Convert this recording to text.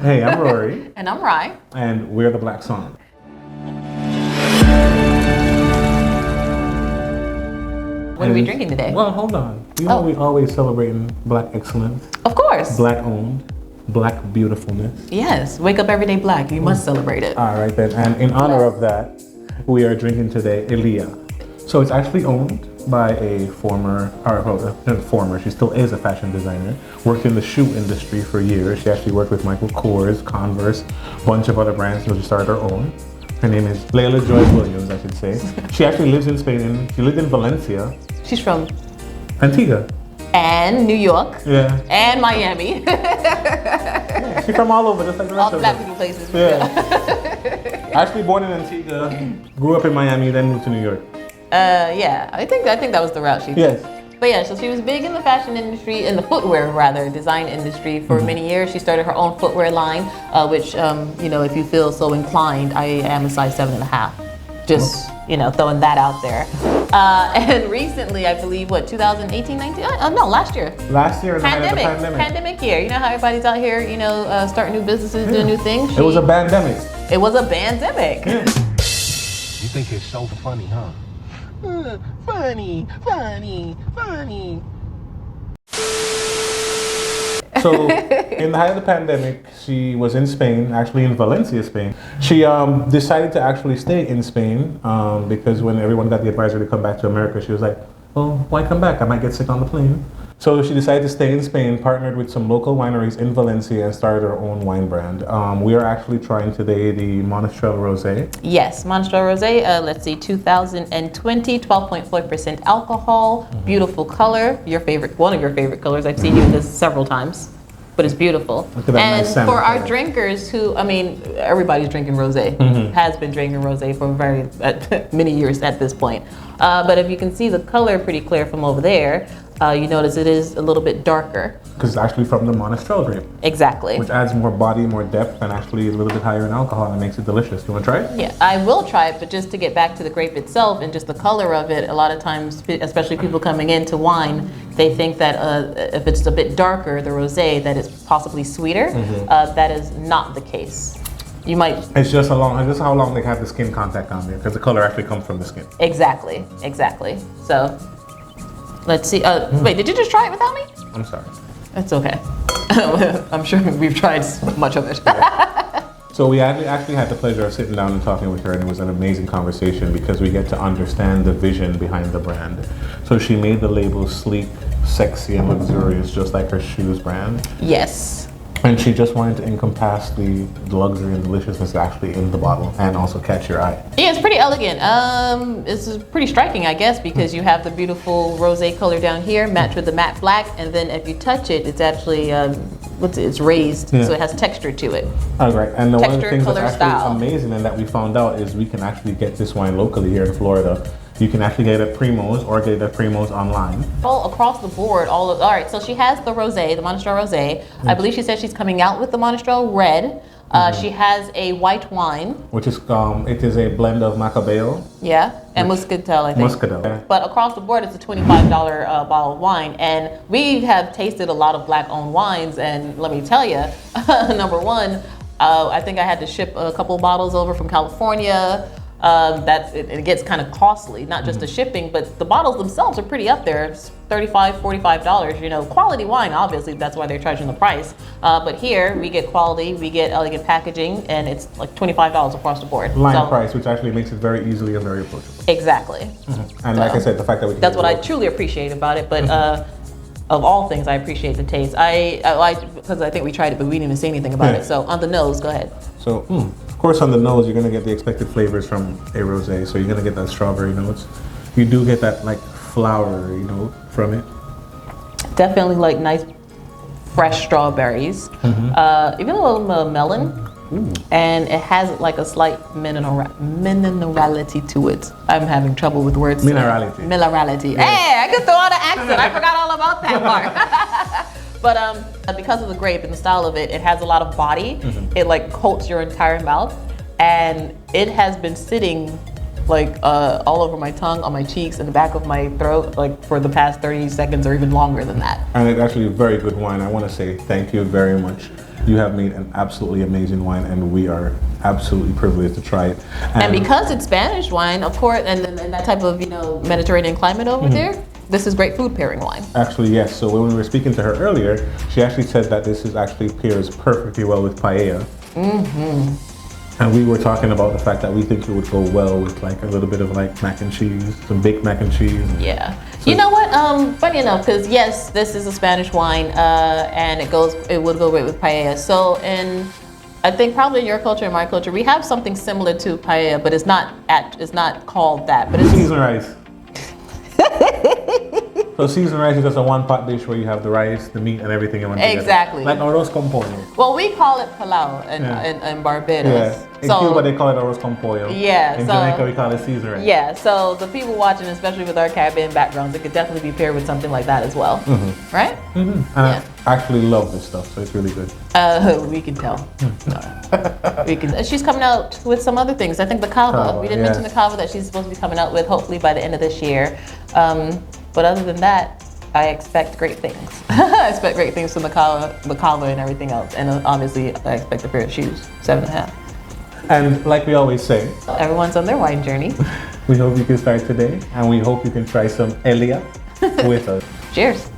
Hey, I'm Rory. And I'm Rye. And we're the Black Song. What are we drinking today? Well, hold on. You know we always celebrating Black excellence. Of course. Black owned. Black beautifulness. Yes. Wake up every day black. You must celebrate it. All right then. And in honor of that, we are drinking today Ilyia. So it's actually owned by a she still is a fashion designer, worked in the shoe industry for years. She actually worked with Michael Kors, Converse, a bunch of other brands, so she started her own. Her name is Layla-Joy Williams, I should say. She actually lives in Spain, she lived in Valencia. She's from Antigua. And New York. Yeah. And Miami. Yeah, she's from all over, just like the rest all the of black us. people places. Yeah. Actually born in Antigua, grew up in Miami, then moved to New York. Yeah, I think that was the route she took. Yes. But yeah, so she was big in the fashion industry, in the footwear rather, design industry for many years. She started her own footwear line, which, if you feel so inclined, I am a size 7.5. Just, throwing that out there. And recently, I believe, 2018, 19? No, last year. Last year, pandemic. Pandemic. Pandemic year. You know how everybody's out here, starting new businesses, doing new things? It was a pandemic. It was a pandemic. Yeah. You think it's so funny, huh? Funny. So, in the height of the pandemic, she was in Spain, actually in Valencia, Spain. She decided to actually stay in Spain because when everyone got the advisory to come back to America, she was like, well, why come back? I might get sick on the plane. So she decided to stay in Spain, partnered with some local wineries in Valencia, and started her own wine brand. We are actually trying today the Monastrell Rosé. Yes, Monastrell Rosé, let's see, 2020, 12.4% alcohol, beautiful color, one of your favorite colors. I've seen you in this several times, but it's beautiful. Look at that and nice for our color. drinkers who, everybody's drinking rosé, has been drinking rosé for many years at this point. But if you can see the color pretty clear from over there, you notice it is a little bit darker. Because it's actually from the Monastrell grape. Exactly. Which adds more body, more depth, and actually a little bit higher in alcohol and makes it delicious. You want to try it? Yeah, I will try it, but just to get back to the grape itself and just the color of it, a lot of times, especially people coming into wine, they think that if it's a bit darker, the rosé, that it's possibly sweeter. That is not the case. You might. It's just how long they have the skin contact on there, because the color actually comes from the skin. Exactly. So, let's see. Wait, did you just try it without me? I'm sorry. It's okay. I'm sure we've tried much of it. So we actually had the pleasure of sitting down and talking with her, and it was an amazing conversation because we get to understand the vision behind the brand. So she made the label sleek, sexy, and luxurious, just like her shoes brand. Yes. And she just wanted to encompass the luxury and deliciousness actually in the bottle and also catch your eye. Yeah, it's pretty elegant. It's pretty striking, I guess, because you have the beautiful rosé color down here matched with the matte black, and then if you touch it, it's actually it's raised, so it has texture to it. All right, and one of the things that's color, actually style. amazing and that we found out is we can actually get this wine locally here in Florida. You can actually get it at Primo's or get it at Primo's online. All across the board, all right, so she has the rosé, the Monastrell Rosé. I believe she said she's coming out with the Monastrell Red. She has a white wine. Which is, it is a blend of Macabeo. Yeah, and Muscatel, I think. Muscatel. Yeah. But across the board, it's a $25 bottle of wine. And we have tasted a lot of black-owned wines, and let me tell you, number one, I think I had to ship a couple bottles over from California. It gets kind of costly, not just the shipping, but the bottles themselves are pretty up there. It's $35, $45, quality wine, obviously, that's why they're charging the price. But here, we get quality, we get elegant packaging, and it's like $25 across the board. Line price, which actually makes it very easily and very approachable. Exactly. And like I said, the fact that we can that's what I truly appreciate about it, but of all things, I appreciate the taste. Because I think we tried it, but we didn't even say anything about it. So on the nose, go ahead. So, of course, on the nose, you're gonna get the expected flavors from a rosé. So you're gonna get that strawberry notes. You do get that like flowery note from it. Definitely like nice, fresh strawberries. Even a little melon. And it has like a slight minerality to it. I'm having trouble with words. Minerality. Minerality. Yeah. Hey, I can throw out an accent. I forgot all about that part. But because of the grape and the style of it, it has a lot of body. It like coats your entire mouth, and it has been sitting like all over my tongue, on my cheeks, and the back of my throat, like for the past 30 seconds or even longer than that. And it's actually a very good wine. I want to say thank you very much. You have made an absolutely amazing wine, and we are absolutely privileged to try it. And because it's Spanish wine, of course, and that type of Mediterranean climate over there, this is great food pairing wine. Actually, yes. So when we were speaking to her earlier, she actually said that this is actually pairs perfectly well with paella. And we were talking about the fact that we think it would go well with like a little bit of like mac and cheese, some baked mac and cheese. Yeah. So, you know what? Funny enough, because yes, this is a Spanish wine, and it would go great with paella. So I think probably in your culture and my culture, we have something similar to paella, but it's not called that. But it's seasoned rice. So seasoned rice is just a one-pot dish where you have the rice, the meat, and everything in one together. Exactly. Like arroz con pollo. Well, we call it palau in Barbados. Yeah. In Cuba, they call it arroz con pollo. Yeah. In Jamaica, we call it seasoned rice. Yeah. So the people watching, especially with our Caribbean backgrounds, it could definitely be paired with something like that as well. Right? And I actually love this stuff, so it's really good. We can tell. She's coming out with some other things. I think the kava. We didn't mention the kava that she's supposed to be coming out with, hopefully by the end of this year. But other than that, I expect great things. I expect great things from the kava and everything else. And obviously, I expect a pair of shoes, 7.5. And like we always say, everyone's on their wine journey. We hope you can start today, and we hope you can try some Iylia with us. Cheers.